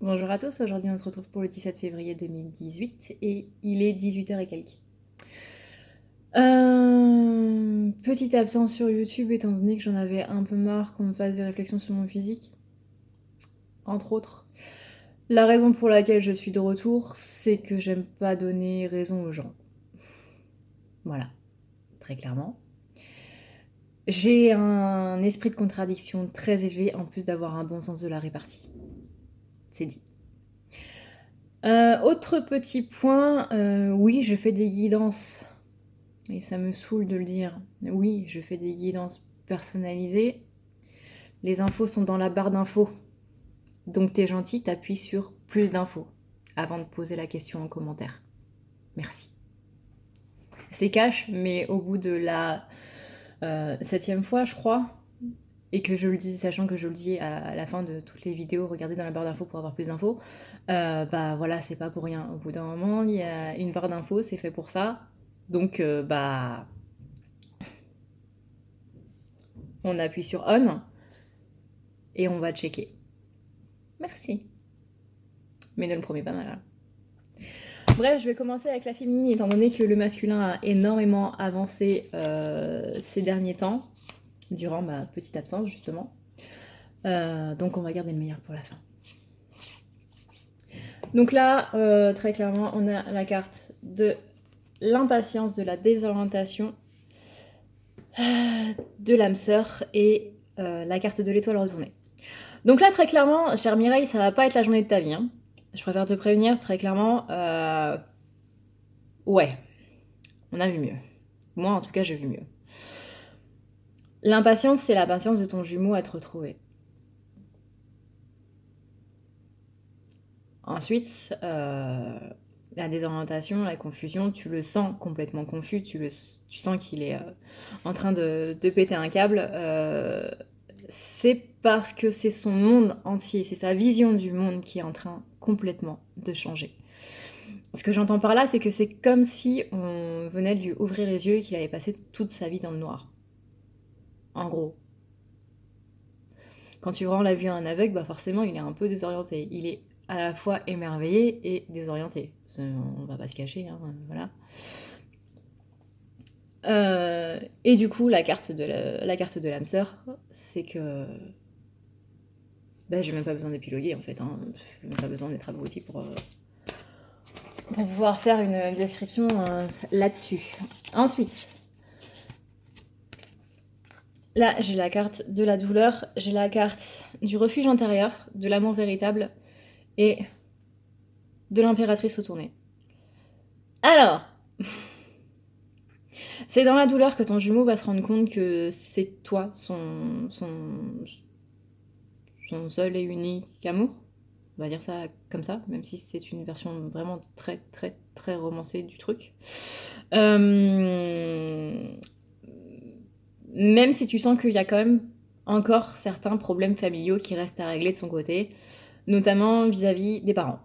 Bonjour à tous, aujourd'hui on se retrouve pour le 17 février 2018 et il est 18h et quelques. Petite absence sur YouTube étant donné que j'en avais un peu marre qu'on me fasse des réflexions sur mon physique, entre autres. La raison pour laquelle je suis de retour, c'est que j'aime pas donner raison aux gens. Voilà, très clairement. J'ai un esprit de contradiction très élevé en plus d'avoir un bon sens de la répartie. C'est dit. Autre petit point, oui, je fais des guidances. Et ça me saoule de le dire. Oui, je fais des guidances personnalisées. Les infos sont dans la barre d'infos. Donc t'es gentil, t'appuies sur plus d'infos avant de poser la question en commentaire. Merci. C'est cash, mais au bout de la 7e fois, je crois, et que je le dis, sachant que je le dis à la fin de toutes les vidéos, regardez dans la barre d'infos pour avoir plus d'infos, bah voilà, c'est pas pour rien. Au bout d'un moment, il y a une barre d'infos, c'est fait pour ça. Donc, bah, on appuie sur on et on va checker. Merci. Mais ne le promets pas mal. Hein. Bref, je vais commencer avec la féminine, étant donné que le masculin a énormément avancé ces derniers temps, durant ma petite absence, justement. Donc on va garder le meilleur pour la fin. Donc là, très clairement, on a la carte de l'impatience, de la désorientation, de l'âme sœur et la carte de l'étoile retournée. Donc là, très clairement, chère Mireille, ça va pas être la journée de ta vie. Hein. Je préfère te prévenir, très clairement. Ouais, on a vu mieux. Moi, en tout cas, j'ai vu mieux. L'impatience, c'est la patience de ton jumeau à te retrouver. Ensuite, la désorientation, la confusion, tu le sens complètement confus, tu sens qu'il est en train de péter un câble. C'est parce que c'est son monde entier, c'est sa vision du monde qui est en train complètement de changer. Ce que j'entends par là, c'est que c'est comme si on venait de lui ouvrir les yeux et qu'il avait passé toute sa vie dans le noir. En gros. Quand tu rends la vue à un aveugle, bah forcément, il est un peu désorienté. Il est à la fois émerveillé et désorienté. On va pas se cacher, hein, voilà. Et du coup, la carte de l'âme sœur, c'est que bah, j'ai même pas besoin d'épiloguer en fait. Hein. J'ai même pas besoin d'être abruti pour pouvoir faire une description là-dessus. Ensuite, là, j'ai la carte de la douleur, j'ai la carte du refuge intérieur, de l'amour véritable et de l'impératrice retournée. Alors, c'est dans la douleur que ton jumeau va se rendre compte que c'est toi son seul et unique amour. On va dire ça comme ça, même si c'est une version vraiment très très très romancée du truc. Même si tu sens qu'il y a quand même encore certains problèmes familiaux qui restent à régler de son côté, notamment vis-à-vis des parents.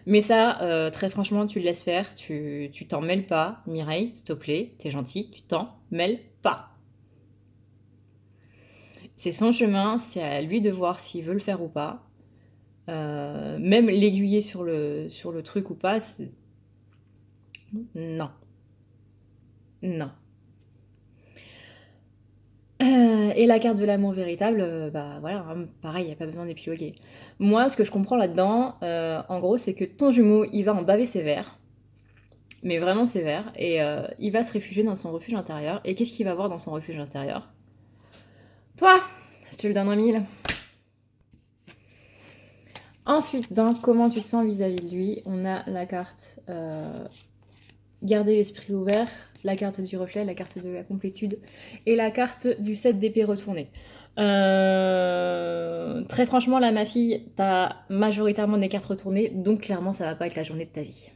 Mais ça, très franchement, tu le laisses faire, tu t'en mêles pas, Mireille, s'il te plaît, t'es gentille, tu t'en mêles pas. C'est son chemin, c'est à lui de voir s'il veut le faire ou pas. Même l'aiguiller sur le truc ou pas, non. Non. Et la carte de l'amour véritable, bah voilà, hein, pareil, il n'y a pas besoin d'épiloguer. Moi, ce que je comprends là-dedans, en gros, c'est que ton jumeau, il va en baver sévère, mais vraiment sévère, et il va se réfugier dans son refuge intérieur. Et qu'est-ce qu'il va voir dans son refuge intérieur? Toi! Je te le donne en mille. Ensuite, dans comment tu te sens vis-à-vis de lui, on a la carte garder l'esprit ouvert, la carte du reflet, la carte de la complétude et la carte du 7 d'épée retourné. Très franchement, là, ma fille, t'as majoritairement des cartes retournées, donc clairement, ça va pas être la journée de ta vie.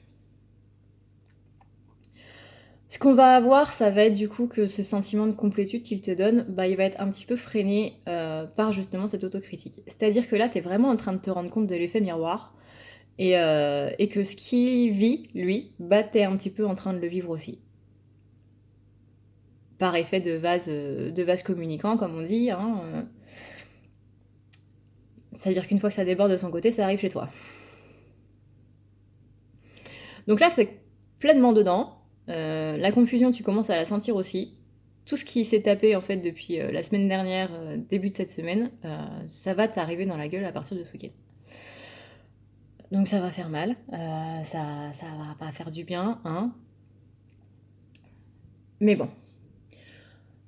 Ce qu'on va avoir, ça va être du coup que ce sentiment de complétude qu'il te donne, bah, il va être un petit peu freiné par justement cette autocritique. C'est-à-dire que là, t'es vraiment en train de te rendre compte de l'effet miroir et que ce qu'il vit, lui, bah, t'es un petit peu en train de le vivre aussi. Par effet de vase communicant, comme on dit. Hein. C'est-à-dire qu'une fois que ça déborde de son côté, ça arrive chez toi. Donc là, c'est pleinement dedans. La confusion, tu commences à la sentir aussi. Tout ce qui s'est tapé en fait depuis la semaine dernière, début de cette semaine, ça va t'arriver dans la gueule à partir de ce week-end. Donc ça va faire mal, ça va pas faire du bien, hein. Mais bon,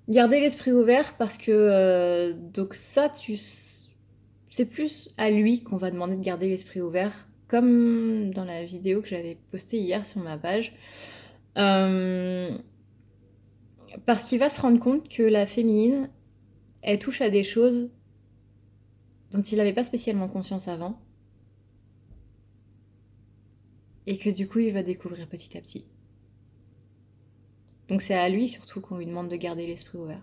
gardez l'esprit ouvert parce que donc ça, c'est plus à lui qu'on va demander de garder l'esprit ouvert, comme dans la vidéo que j'avais postée hier sur ma page. Parce qu'il va se rendre compte que la féminine, elle touche à des choses dont il n'avait pas spécialement conscience avant. Et que du coup, il va découvrir petit à petit. Donc c'est à lui surtout qu'on lui demande de garder l'esprit ouvert.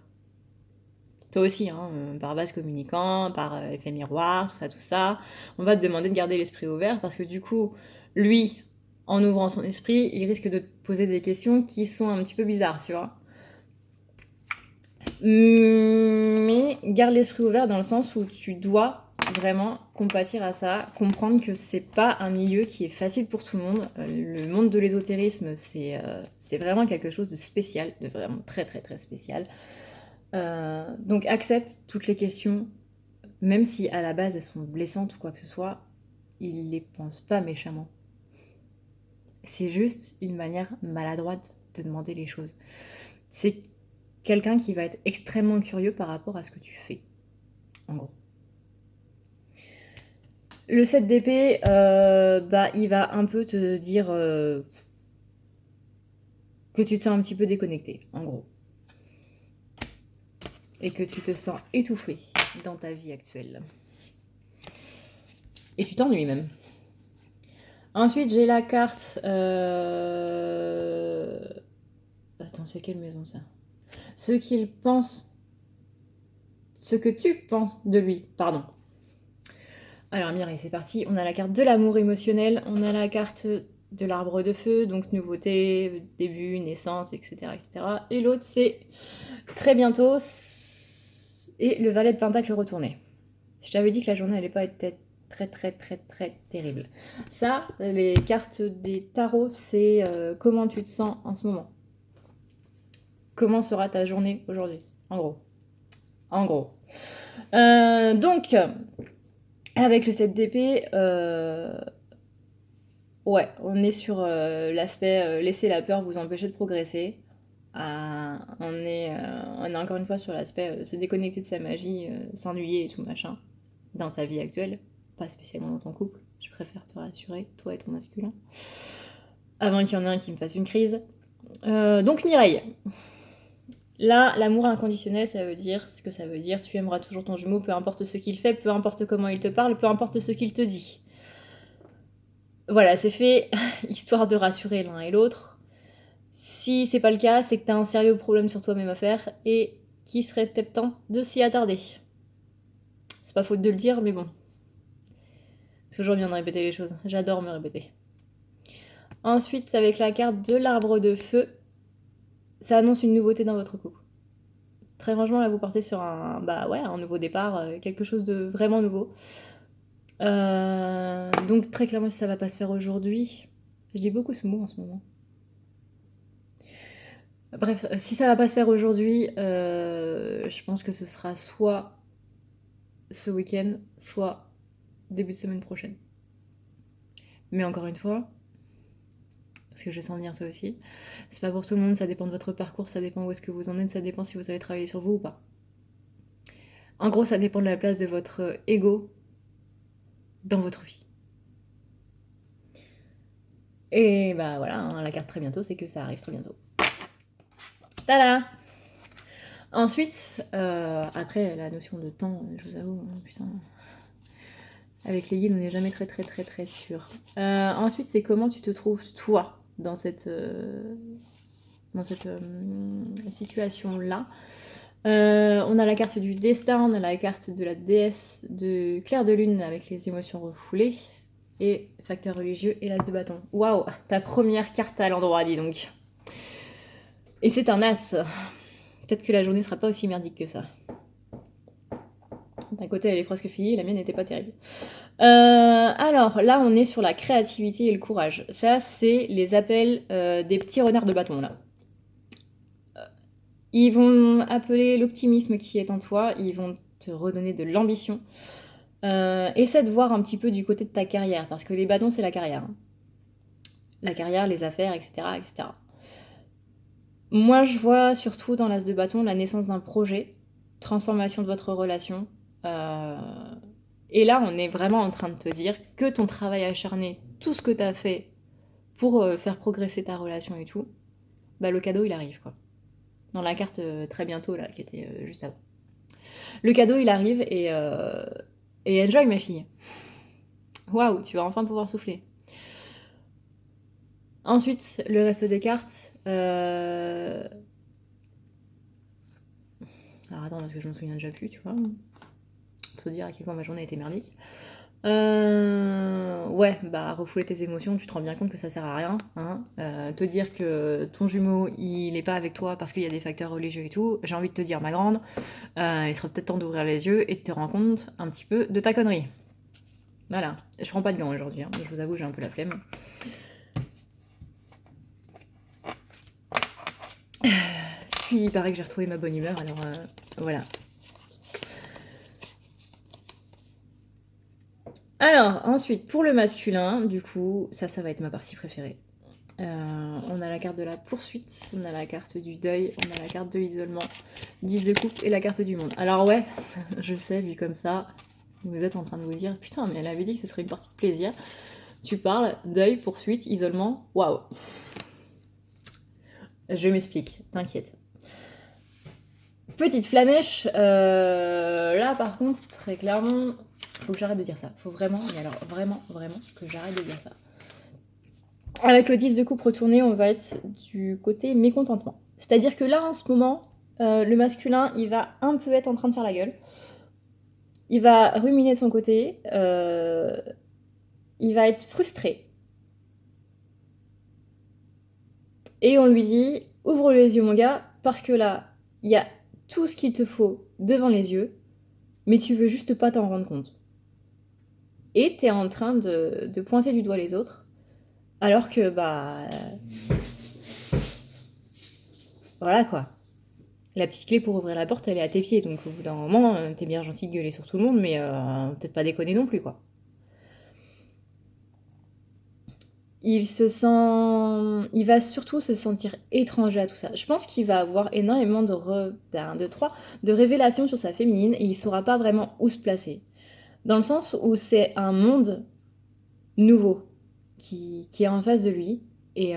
Toi aussi, hein, par vase communicant, par effet miroir, tout ça. On va te demander de garder l'esprit ouvert parce que du coup, lui, en ouvrant son esprit, il risque de te poser des questions qui sont un petit peu bizarres, tu vois. Mais garde l'esprit ouvert dans le sens où tu dois vraiment compatir à ça, comprendre que c'est pas un milieu qui est facile pour tout le monde. Le monde de l'ésotérisme, c'est vraiment quelque chose de spécial, de vraiment très très très spécial. Donc accepte toutes les questions, même si à la base elles sont blessantes ou quoi que ce soit, il les pense pas méchamment. C'est juste une manière maladroite de demander les choses. C'est quelqu'un qui va être extrêmement curieux par rapport à ce que tu fais, en gros. Le 7 d'épée, il va un peu te dire que tu te sens un petit peu déconnecté, en gros. Et que tu te sens étouffé dans ta vie actuelle. Et tu t'ennuies même. Ensuite, j'ai la carte... Attends, c'est quelle maison, ça? Ce qu'il pense... Ce que tu penses de lui, pardon. Alors Mireille, c'est parti. On a la carte de l'amour émotionnel, on a la carte de l'arbre de feu, donc nouveauté, début, naissance, etc. etc. Et l'autre, c'est très bientôt, et le valet de pentacle retourné. Je t'avais dit que la journée n'allait pas être très très très très terrible. Ça, les cartes des tarots, c'est comment tu te sens en ce moment. Comment sera ta journée aujourd'hui, en gros. En gros. Donc, avec le 7 d'épée, ouais, on est sur l'aspect laisser la peur vous empêcher de progresser. On est encore une fois sur l'aspect se déconnecter de sa magie, s'ennuyer et tout machin, dans ta vie actuelle, pas spécialement dans ton couple. Je préfère te rassurer, toi et ton masculin, avant qu'il y en ait un qui me fasse une crise. Donc Mireille, là, l'amour inconditionnel, ça veut dire ce que ça veut dire. Tu aimeras toujours ton jumeau, peu importe ce qu'il fait, peu importe comment il te parle, peu importe ce qu'il te dit. Voilà, c'est fait, histoire de rassurer l'un et l'autre. Si c'est pas le cas, c'est que t'as un sérieux problème sur toi-même à faire et qu'il serait peut-être temps de s'y attarder. C'est pas faute de le dire, mais bon. C'est toujours bien de répéter les choses. J'adore me répéter. Ensuite, avec la carte de l'arbre de feu, ça annonce une nouveauté dans votre couple. Très franchement, là, vous partez sur un nouveau départ, quelque chose de vraiment nouveau. Donc, très clairement, si ça va pas se faire aujourd'hui, je dis beaucoup ce mot en ce moment. Bref, si ça va pas se faire aujourd'hui, je pense que ce sera soit ce week-end, soit début de semaine prochaine. Mais encore une fois, parce que je sens venir ça aussi, c'est pas pour tout le monde, ça dépend de votre parcours, ça dépend où est-ce que vous en êtes, ça dépend si vous avez travaillé sur vous ou pas. En gros, ça dépend de la place de votre ego dans votre vie. Et bah voilà, hein, la carte très bientôt, c'est que ça arrive très bientôt. Tada! Ensuite, après la notion de temps, je vous avoue, putain, avec les guides, on n'est jamais très très très très sûr. Ensuite, c'est comment tu te trouves toi dans cette situation-là. On a la carte du destin, on a la carte de la déesse de clair de lune avec les émotions refoulées et facteur religieux et l'as de bâton. Waouh, ta première carte à l'endroit, dis donc. Et c'est un as. Peut-être que la journée sera pas aussi merdique que ça. Ta côté, elle est presque finie, la mienne n'était pas terrible. Alors, là, on est sur la créativité et le courage. Ça, c'est les appels des petits renards de bâton, là. Ils vont appeler l'optimisme qui est en toi, ils vont te redonner de l'ambition. Essaie de voir un petit peu du côté de ta carrière, parce que les bâtons, c'est la carrière. Hein. La carrière, les affaires, etc., etc. Moi, je vois surtout dans l'as de bâton la naissance d'un projet, transformation de votre relation. Et là, on est vraiment en train de te dire que ton travail acharné, tout ce que tu as fait pour faire progresser ta relation et tout, bah le cadeau, il arrive, quoi. Dans la carte très bientôt, là, qui était juste avant. Le cadeau, il arrive et enjoy, ma fille. Waouh, tu vas enfin pouvoir souffler. Ensuite, le reste des cartes. Alors attends, parce que je me souviens déjà plus, tu vois. Pour te dire à quel point ma journée a été merdique. Ouais, bah refouler tes émotions, tu te rends bien compte que ça sert à rien. Hein. Te dire que ton jumeau, il est pas avec toi parce qu'il y a des facteurs religieux et tout, j'ai envie de te dire, ma grande, il serait peut-être temps d'ouvrir les yeux et de te rendre compte un petit peu de ta connerie. Voilà, je prends pas de gants aujourd'hui, hein. Je vous avoue, j'ai un peu la flemme. Puis il paraît que j'ai retrouvé ma bonne humeur, alors voilà. Alors, ensuite, pour le masculin, du coup, ça va être ma partie préférée. On a la carte de la poursuite, on a la carte du deuil, on a la carte de l'isolement, 10 de coupe et la carte du monde. Alors ouais, je sais, vu comme ça, vous êtes en train de vous dire, putain, mais elle avait dit que ce serait une partie de plaisir. Tu parles, deuil, poursuite, isolement, waouh. Je m'explique, t'inquiète. Petite flamèche, là par contre, très clairement, faut que j'arrête de dire ça. Faut vraiment, mais alors vraiment, vraiment, que j'arrête de dire ça. Avec le 10 de coupe retourné, on va être du côté mécontentement. C'est-à-dire que là, en ce moment, le masculin, il va un peu être en train de faire la gueule. Il va ruminer de son côté. Il va être frustré. Et on lui dit, ouvre les yeux, mon gars, parce que là, il y a tout ce qu'il te faut devant les yeux, mais tu veux juste pas t'en rendre compte. Et t'es en train de pointer du doigt les autres, alors que, bah... Voilà, quoi. La petite clé pour ouvrir la porte, elle est à tes pieds, donc au bout d'un moment, t'es bien gentil de gueuler sur tout le monde, mais peut-être pas déconner non plus, quoi. Il va surtout se sentir étranger à tout ça. Je pense qu'il va avoir énormément de révélations sur sa féminine et il saura pas vraiment où se placer. Dans le sens où c'est un monde nouveau qui est en face de lui et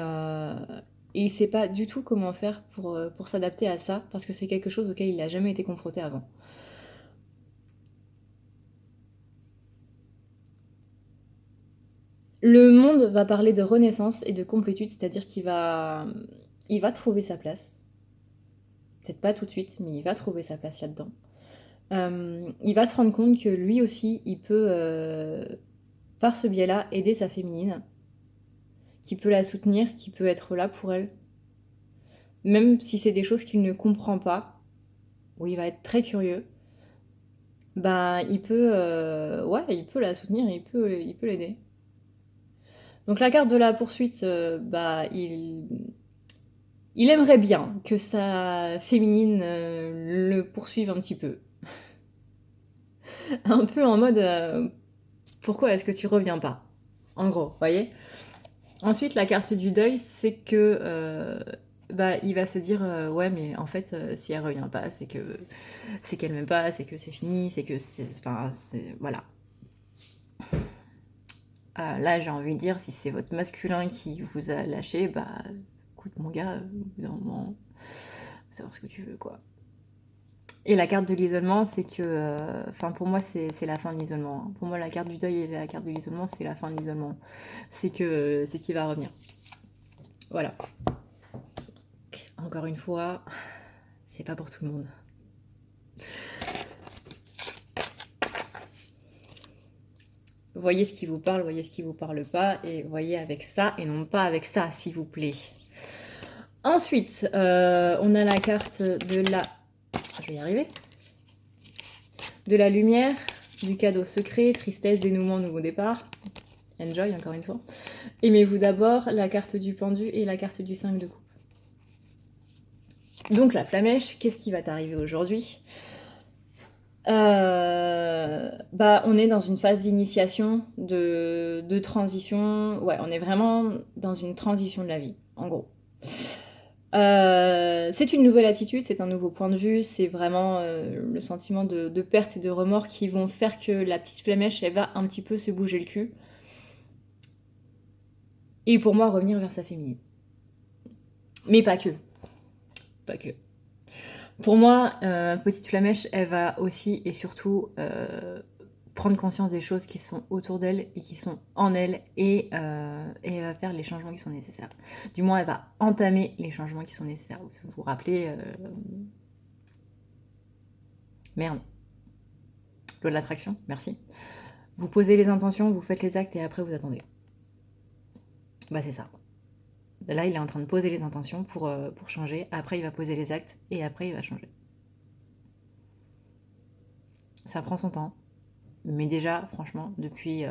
il sait pas du tout comment faire pour s'adapter à ça parce que c'est quelque chose auquel il n'a jamais été confronté avant. Le monde va parler de renaissance et de complétude, c'est-à-dire il va trouver sa place. Peut-être pas tout de suite, mais il va trouver sa place là-dedans. Il va se rendre compte que lui aussi, il peut, par ce biais-là, aider sa féminine, qu'il peut la soutenir, qu'il peut être là pour elle. Même si c'est des choses qu'il ne comprend pas, où il va être très curieux, bah il peut la soutenir, il peut l'aider. Donc la carte de la poursuite, bah il aimerait bien que sa féminine le poursuive un petit peu. Un peu en mode pourquoi est-ce que tu reviens pas? En gros, voyez. Ensuite, la carte du deuil, c'est que bah, il va se dire ouais, mais en fait, si elle revient pas, c'est qu'elle m'aime pas, c'est que c'est fini, c'est que c'est voilà. Là, j'ai envie de dire, si c'est votre masculin qui vous a lâché, bah écoute mon gars, au bout d'un moment, savoir ce que tu veux, quoi. Et la carte de l'isolement, c'est que... Enfin, pour moi, c'est la fin de l'isolement. Hein. Pour moi, la carte du deuil et la carte de l'isolement, c'est la fin de l'isolement. C'est qu'il va revenir. Voilà. Encore une fois, c'est pas pour tout le monde. Voyez ce qui vous parle, voyez ce qui vous parle pas, et voyez avec ça, et non pas avec ça, s'il vous plaît. Ensuite, on a la carte de la... Je vais y arriver. De la lumière, du cadeau secret, tristesse, dénouement, nouveau départ. Enjoy, encore une fois. Aimez-vous d'abord, la carte du pendu et la carte du 5 de coupe. Donc la flamèche, qu'est-ce qui va t'arriver aujourd'hui ? On est dans une phase d'initiation, de transition. Ouais, on est vraiment dans une transition de la vie, en gros. C'est une nouvelle attitude, c'est un nouveau point de vue, c'est vraiment le sentiment de perte et de remords qui vont faire que la petite flamèche, elle va un petit peu se bouger le cul. Et pour moi, revenir vers sa féminine. Mais pas que. Pas que. Pour moi, petite flamèche, elle va aussi et surtout prendre conscience des choses qui sont autour d'elle et qui sont en elle et elle va faire les changements qui sont nécessaires. Du moins, elle va entamer les changements qui sont nécessaires. Vous vous rappelez Merde. Loi de l'attraction, merci. Vous posez les intentions, vous faites les actes et après vous attendez. Bah c'est ça. Là, il est en train de poser les intentions pour changer. Après, il va poser les actes et après, il va changer. Ça prend son temps. Mais déjà, franchement, depuis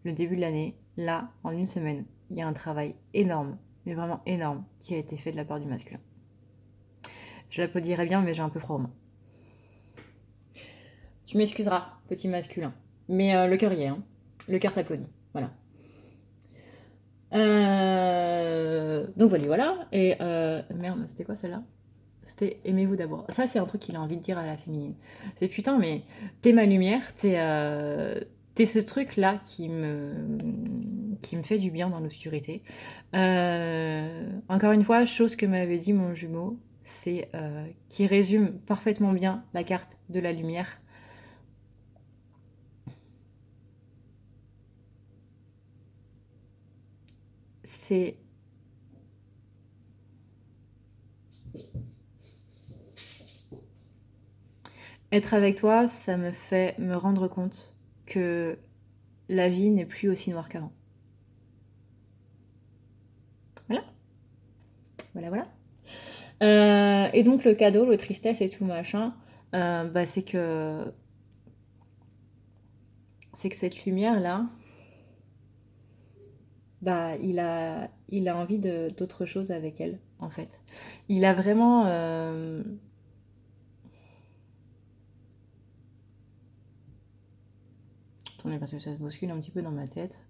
le début de l'année, là, en une semaine, il y a un travail énorme, mais vraiment énorme, qui a été fait de la part du masculin. Je l'applaudirais bien, mais j'ai un peu froid aux mains. Tu m'excuseras, petit masculin. Mais le cœur y est, hein. Le cœur t'applaudit. Voilà. Donc voilà. Et merde, c'était quoi celle-là ? C'était aimez-vous d'abord. Ça, c'est un truc qu'il a envie de dire à la féminine. C'est putain, mais t'es ma lumière, t'es ce truc-là qui me fait du bien dans l'obscurité. Encore une fois, chose que m'avait dit mon jumeau, c'est qui résume parfaitement bien la carte de la lumière. C'est être avec toi, ça me fait me rendre compte que la vie n'est plus aussi noire qu'avant. Voilà. Et donc le cadeau, le tristesse et tout machin, c'est que cette lumière là, il a envie d'autre chose avec elle en fait. Il a vraiment attendez parce que ça se bouscule un petit peu dans ma tête.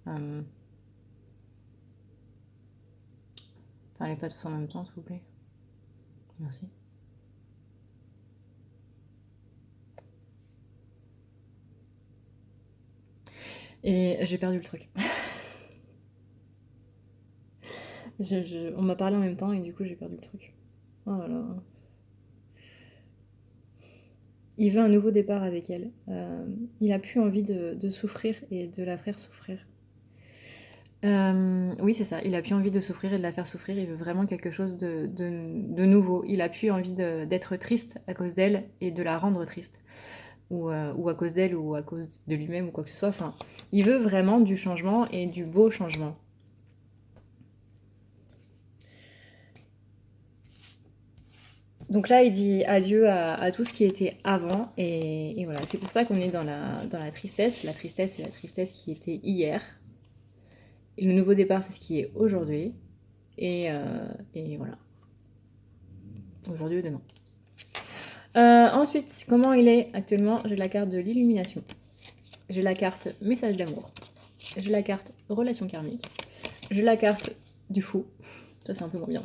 Parlez pas tous en même temps s'il vous plaît. Merci. Et j'ai perdu le truc. On m'a parlé en même temps et du coup j'ai perdu le truc. Oh là là. Il veut un nouveau départ avec elle. Il a plus envie de souffrir et de la faire souffrir. Oui, c'est ça. Il a plus envie de souffrir et de la faire souffrir. Il veut vraiment quelque chose de nouveau. Il a plus envie d'être triste à cause d'elle et de la rendre triste. Ou à cause d'elle ou à cause de lui-même ou quoi que ce soit. Enfin, il veut vraiment du changement et du beau changement. Donc là, il dit adieu à tout ce qui était avant. Et voilà, c'est pour ça qu'on est dans la tristesse. La tristesse, c'est la tristesse qui était hier. Et le nouveau départ, c'est ce qui est aujourd'hui. Et voilà. Aujourd'hui ou demain. Ensuite, comment il est actuellement ? J'ai la carte de l'illumination. J'ai la carte message d'amour. J'ai la carte relation karmique. J'ai la carte du fou. Ça, c'est un peu moins bien.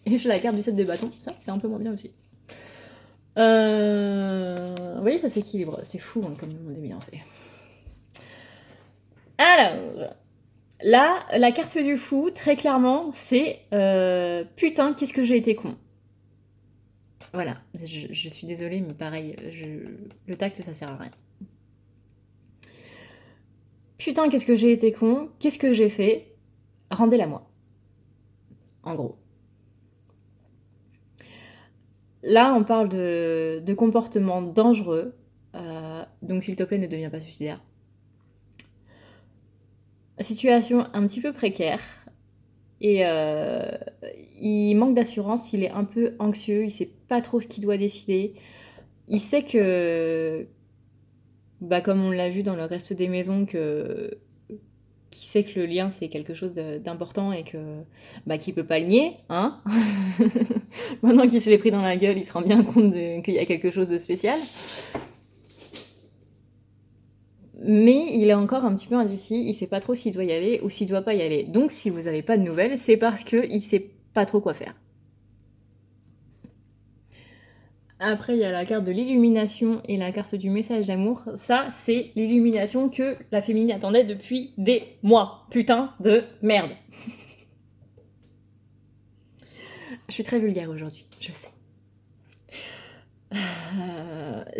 Et j'ai la carte du 7 de bâton. Ça, c'est un peu moins bien aussi. Vous voyez, ça s'équilibre. C'est fou hein, comme le monde est bien fait. Alors, là, la carte du fou, très clairement, c'est putain, qu'est-ce que j'ai été con. Voilà, je suis désolée, mais pareil, le tact, ça sert à rien. Putain, qu'est-ce que j'ai été con, qu'est-ce que j'ai fait ? Rendez-la moi. En gros. Là, on parle de comportements dangereux, donc s'il te plaît, ne deviens pas suicidaire. Situation un petit peu précaire, et il manque d'assurance, il est un peu anxieux, il sait pas trop ce qu'il doit décider. Il sait que bah, comme on l'a vu dans le reste des maisons, qui sait que le lien c'est quelque chose d'important et que bah, qu'il peut pas le nier, hein. Maintenant qu'il se l'est pris dans la gueule, il se rend bien compte qu'il y a quelque chose de spécial. Mais il est encore un petit peu indécis, il sait pas trop s'il doit y aller ou s'il doit pas y aller. Donc si vous avez pas de nouvelles, c'est parce qu'il sait pas trop quoi faire. Après, il y a la carte de l'illumination et la carte du message d'amour. Ça, c'est l'illumination que la féminine attendait depuis des mois. Putain de merde. Je suis très vulgaire aujourd'hui, je sais.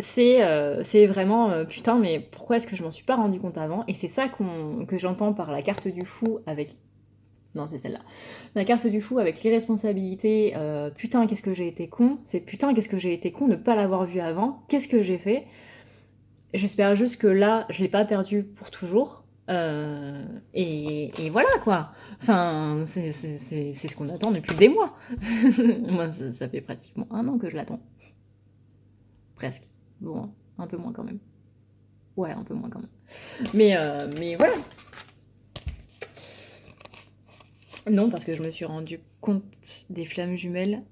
C'est vraiment putain, mais pourquoi est-ce que je m'en suis pas rendu compte avant? Et c'est ça que j'entends par la carte du fou avec. Non, c'est celle-là. La carte du fou avec l'irresponsabilité, putain, qu'est-ce que j'ai été con. C'est putain, qu'est-ce que j'ai été con de ne pas l'avoir vu avant. Qu'est-ce que j'ai fait? J'espère juste que là, je l'ai pas perdu pour toujours. Et voilà quoi. Enfin, c'est ce qu'on attend depuis des mois. Moi, ça fait pratiquement 1 an que je l'attends. Presque. Bon, un peu moins quand même. Ouais, un peu moins quand même. Mais voilà. Non, parce que je me suis rendu compte des flammes jumelles.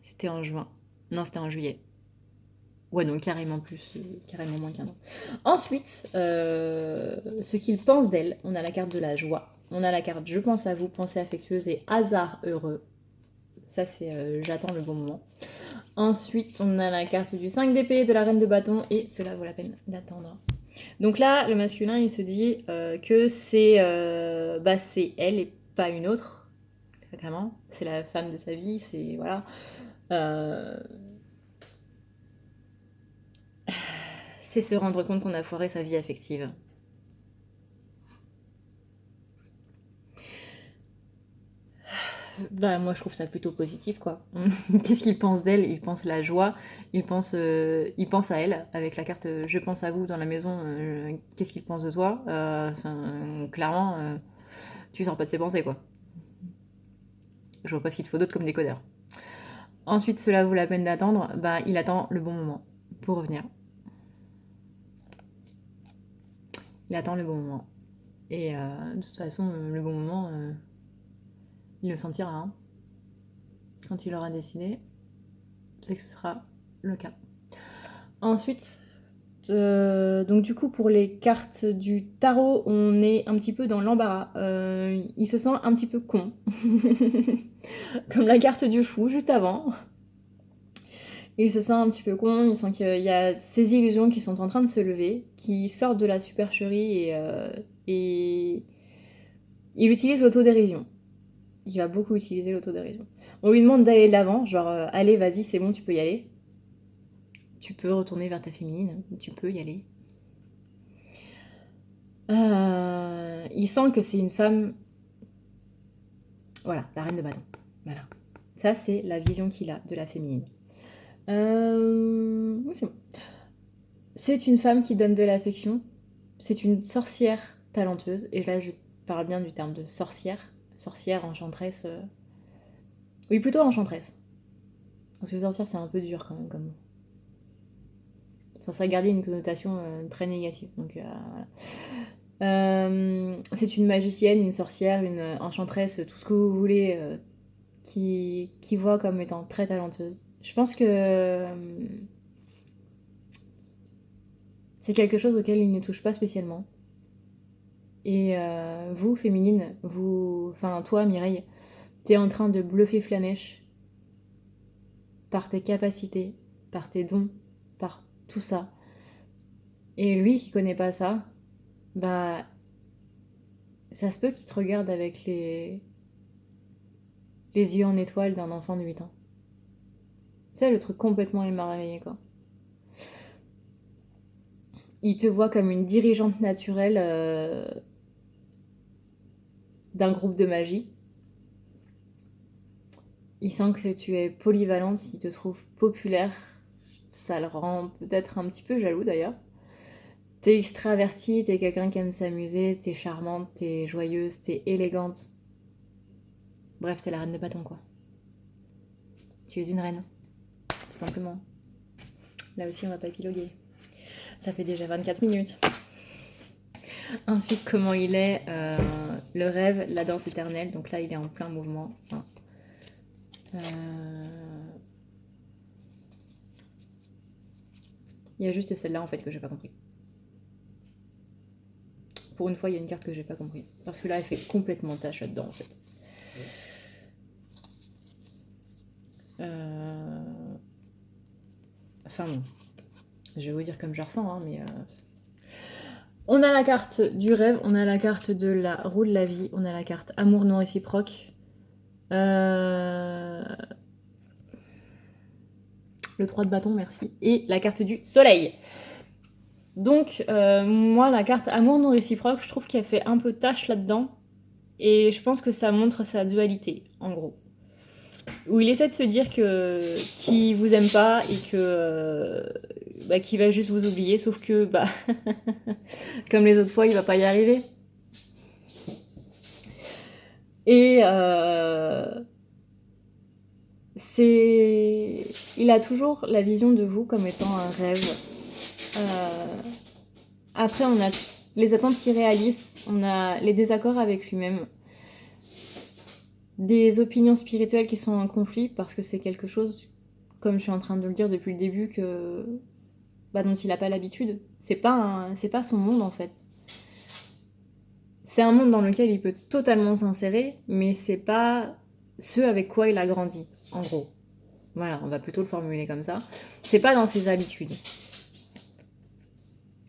C'était en juin. Non, c'était en juillet. Ouais, donc carrément plus, carrément moins qu'1 an. Ensuite, ce qu'il pense d'elle, on a la carte de la joie. On a la carte je pense à vous, pensée affectueuse et hasard heureux. Ça, c'est j'attends le bon moment. Ensuite, on a la carte du 5 d'épée, de la reine de bâton, et cela vaut la peine d'attendre. Donc là, le masculin, il se dit que c'est elle et pas une autre. Clairement, c'est la femme de sa vie, c'est voilà. C'est se rendre compte qu'on a foiré sa vie affective. Bah moi je trouve ça plutôt positif quoi. Qu'est-ce qu'il pense d'elle? Il pense la joie, il pense à elle avec la carte je pense à vous dans la maison. Qu'est-ce qu'il pense de toi? Clairement, tu sors pas de ses pensées quoi. Je vois pas ce qu'il te faut d'autre comme décodeur. Ensuite cela vaut la peine d'attendre. Bah il attend le bon moment pour revenir. Il attend le bon moment. Et de toute façon le bon moment il le sentira. Hein. Quand il aura décidé, c'est que ce sera le cas. Ensuite, donc du coup pour les cartes du tarot, on est un petit peu dans l'embarras. Il se sent un petit peu con, comme la carte du fou juste avant. Il se sent un petit peu con, il sent qu'il y a ces illusions qui sont en train de se lever, qui sortent de la supercherie et il utilise l'autodérision. Il va beaucoup utiliser l'autodérision. On lui demande d'aller de l'avant, genre allez vas-y c'est bon tu peux y aller. Tu peux retourner vers ta féminine, tu peux y aller. Il sent que c'est une femme. Voilà, la reine de bâton. Voilà. Ça, c'est la vision qu'il a de la féminine. Oui, c'est bon. C'est une femme qui donne de l'affection. C'est une sorcière talentueuse. Et là, je parle bien du terme de sorcière. Sorcière, enchanteresse. Oui, plutôt enchanteresse. Parce que sorcière, c'est un peu dur quand même comme mot. Enfin, ça a gardé une connotation très négative. Donc, voilà. C'est une magicienne, une sorcière, une enchanteresse, tout ce que vous voulez, qui voit comme étant très talenteuse. Je pense que c'est quelque chose auquel il ne touche pas spécialement. Et vous, féminine, enfin toi, Mireille, t'es en train de bluffer Flamèche par tes capacités, par tes dons, par tout ça. Et lui qui connaît pas ça, bah ça se peut qu'il te regarde avec les yeux en étoile d'un enfant de 8 ans. C'est le truc complètement émerveillé quoi. Il te voit comme une dirigeante naturelle d'un groupe de magie. Il sent que tu es polyvalente, il te trouve populaire. Ça le rend peut-être un petit peu jaloux d'ailleurs. T'es extravertie, t'es quelqu'un qui aime s'amuser, t'es charmante, t'es joyeuse, t'es élégante. Bref, t'es la reine de bâton quoi. Tu es une reine, tout simplement. Là aussi, on va pas épiloguer. Ça fait déjà 24 minutes. Ensuite, comment il est le rêve, la danse éternelle. Donc là, il est en plein mouvement. Hein. Il y a juste celle-là, en fait, que j'ai pas compris. Pour une fois, il y a une carte que j'ai pas compris. Parce que là, elle fait complètement tâche là-dedans, en fait. Enfin, bon. Je vais vous dire comme je ressens, hein, mais... On a la carte du rêve, on a la carte de la roue de la vie, on a la carte amour non réciproque. Le 3 de bâton, merci. Et la carte du soleil. Donc, moi, la carte amour non réciproque, je trouve qu'elle fait un peu tâche là-dedans. Et je pense que ça montre sa dualité, en gros. Où il essaie de se dire qu'il vous aime pas et qu'il va juste vous oublier, sauf que, comme les autres fois, il va pas y arriver. Et il a toujours la vision de vous comme étant un rêve. Après, on a les attentes irréalistes, on a les désaccords avec lui-même, des opinions spirituelles qui sont en conflit parce que c'est quelque chose, comme je suis en train de le dire depuis le début, dont il n'a pas l'habitude. C'est pas son monde en fait. C'est un monde dans lequel il peut totalement s'insérer, mais c'est pas ce avec quoi il a grandi, en gros. Voilà, on va plutôt le formuler comme ça. C'est pas dans ses habitudes.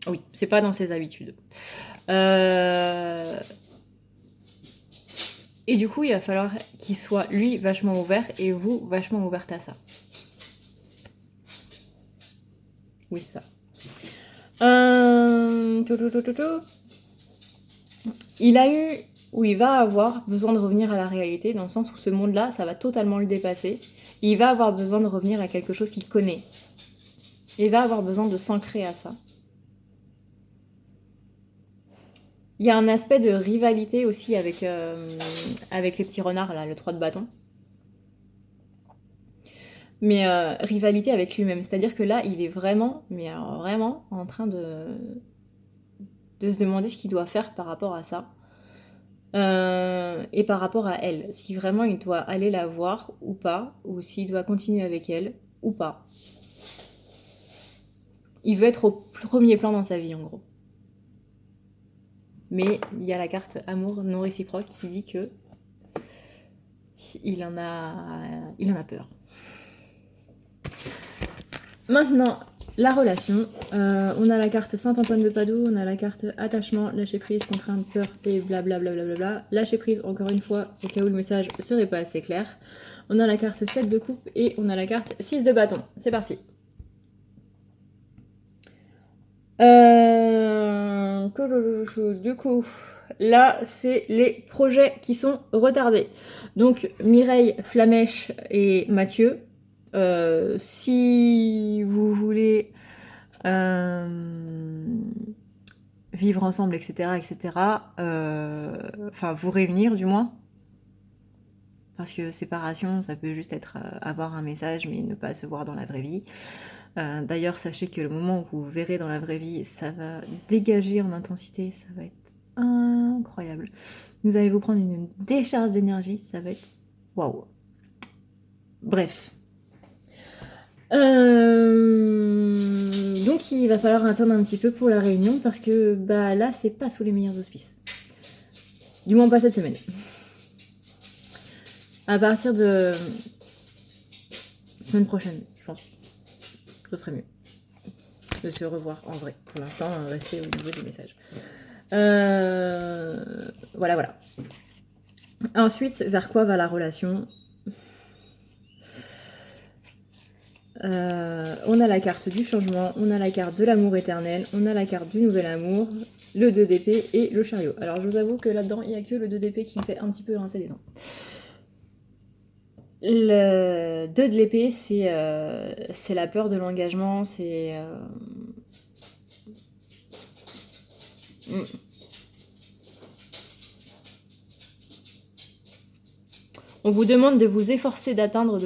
Oui, c'est pas dans ses habitudes. Et du coup, il va falloir qu'il soit, lui, vachement ouvert et vous, vachement ouverte à ça. Oui, c'est ça. Il a eu, ou il va avoir besoin de revenir à la réalité, dans le sens où ce monde-là, ça va totalement le dépasser. Il va avoir besoin de revenir à quelque chose qu'il connaît. Il va avoir besoin de s'ancrer à ça. Il y a un aspect de rivalité aussi avec les petits renards, là, le 3 de bâton. Mais rivalité avec lui-même. C'est-à-dire que là, il est vraiment, mais alors vraiment, en train de se demander ce qu'il doit faire par rapport à ça. Et par rapport à elle. Si vraiment il doit aller la voir ou pas, ou s'il doit continuer avec elle ou pas. Il veut être au premier plan dans sa vie, en gros. Mais il y a la carte amour non réciproque qui dit que il en a peur. Maintenant, la relation. On a la carte Saint-Antoine de Padoue, on a la carte attachement, lâcher prise, contrainte, peur et blablabla. Lâcher prise, encore une fois, au cas où le message serait pas assez clair. On a la carte 7 de coupe et on a la carte 6 de bâton. C'est parti. Du coup, là, c'est les projets qui sont retardés. Donc, Mireille, Flamèche et Mathieu, si vous voulez vivre ensemble, etc., enfin, vous réunir du moins, parce que séparation, ça peut juste être avoir un message, mais ne pas se voir dans la vraie vie. D'ailleurs, sachez que le moment où vous verrez dans la vraie vie, ça va dégager en intensité, ça va être incroyable. Vous allez vous prendre une décharge d'énergie, ça va être waouh. Bref. Donc il va falloir attendre un petit peu pour la réunion parce que là c'est pas sous les meilleurs auspices. Du moins pas cette semaine. À partir de semaine prochaine, je pense. Ce serait mieux de se revoir en vrai. Pour l'instant, rester au niveau des messages. Voilà. Ensuite, vers quoi va la relation ? On a la carte du changement, on a la carte de l'amour éternel, on a la carte du nouvel amour, le 2 d'épée et le chariot. Alors je vous avoue que là-dedans, il n'y a que le 2 d'épée qui me fait un petit peu rincer les dents. Le 2 de l'épée, c'est la peur de l'engagement, c'est... On vous demande de vous efforcer d'atteindre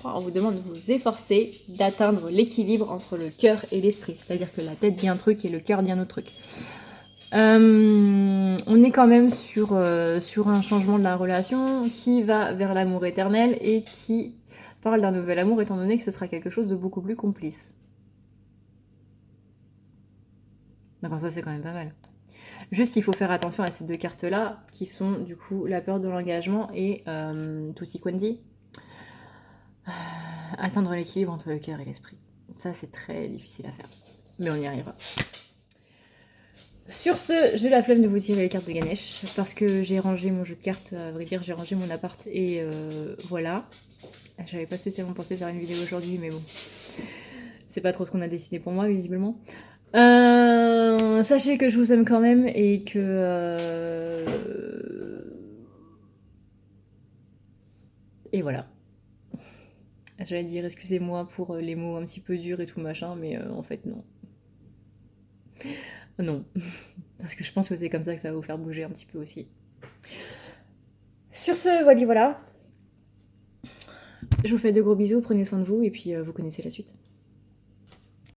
on vous demande de vous efforcer d'atteindre l'équilibre entre le cœur et l'esprit. C'est-à-dire que la tête dit un truc et le cœur dit un autre truc. On est quand même sur un changement de la relation qui va vers l'amour éternel et qui parle d'un nouvel amour étant donné que ce sera quelque chose de beaucoup plus complice. Donc ça c'est quand même pas mal. Juste qu'il faut faire attention à ces deux cartes-là, qui sont du coup la peur de l'engagement et Tusi Quendi. Atteindre l'équilibre entre le cœur et l'esprit. Ça c'est très difficile à faire, mais on y arrivera. Sur ce, j'ai la flemme de vous tirer les cartes de Ganesh, parce que j'ai rangé mon jeu de cartes, à vrai dire j'ai rangé mon appart et voilà. J'avais pas spécialement pensé faire une vidéo aujourd'hui, mais bon. C'est pas trop ce qu'on a décidé pour moi, visiblement. Sachez que je vous aime quand même et que... Et voilà. J'allais dire excusez-moi pour les mots un petit peu durs et tout machin, mais en fait non. Non. Parce que je pense que c'est comme ça que ça va vous faire bouger un petit peu aussi. Sur ce, voilà. Je vous fais de gros bisous, prenez soin de vous et puis vous connaissez la suite.